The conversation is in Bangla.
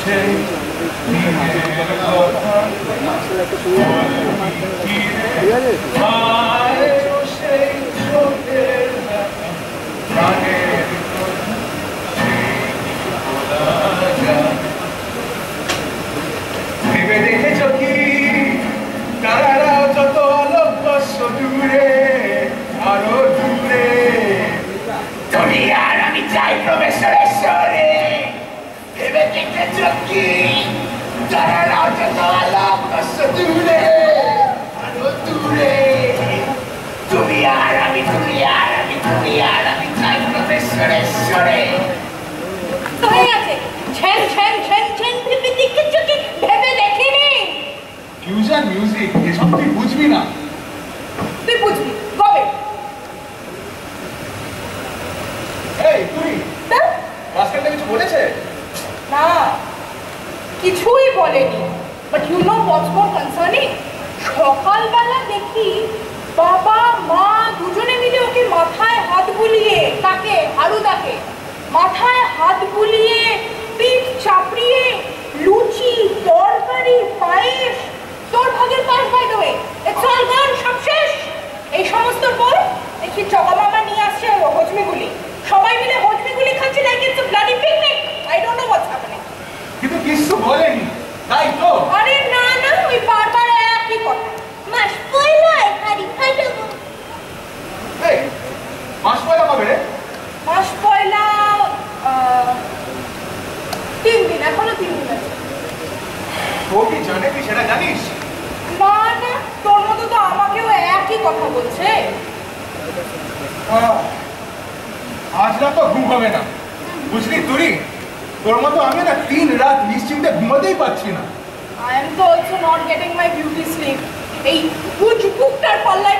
ভেবে দেখেছ কি তারারাও যত অলভ্য দূরে আরো দূরে তুমি আর আমি চাই প্রবেশরে ভেবে দেখেছ কি তারারাও যত অলভ্য দূরে আরো দূরে তুমি আর আমি চাই প্রবেশরে হয়ে গেছে ছেন ছেন ছেন ছেন ভেবে দেখেছ কি ভেবে দেখিনি ফিউশন মিউজিক এসব তুই বুঝবি না তুই বুঝবি কবে এই তুই মাঝখানে কিছু বলেছে না কিছুই বলেনি but you know what's more concerning সকালবেলা দেখি বাবা মা দুজনে মিলে ওকে মাথায় হাত বুলিয়ে তাকে হারুদাকে মাথায় হাত বুলিয়ে পিঠ চাপড়িয়ে লুচি তরকারি পায়েস তোর ভাগের পায়েস by the way it's all gone সব শেষ এই সমস্ত পর দেখি জগা মামা নিয়ে আসছে হজমিগুলি সবাই মিলে হজমিগুলি খাচ্ছে like it's a bloody picnic I don't know what's happening কিন্তু কিছু বলেনি তাই তো আরে না না ওই বারবার একই কথা মাস পয়লায় হাড়ি খাইলো এই মাস পয়লা কবে রে মাস পয়লা 3 দিন এখনো 3 দিন আছে ও কি জানে তুই সেটা জানিস না না তোর মতো তো আমাকেও একই কথা বলছে আজ রাত তো ঘুম হবে না বুঝলি তুই তোর মতো আমি না 3 রাত নিশ্চিন্তে ঘুমাতেই পারছি না I am also not getting my beauty sleep এই বুকটার পাল্লায়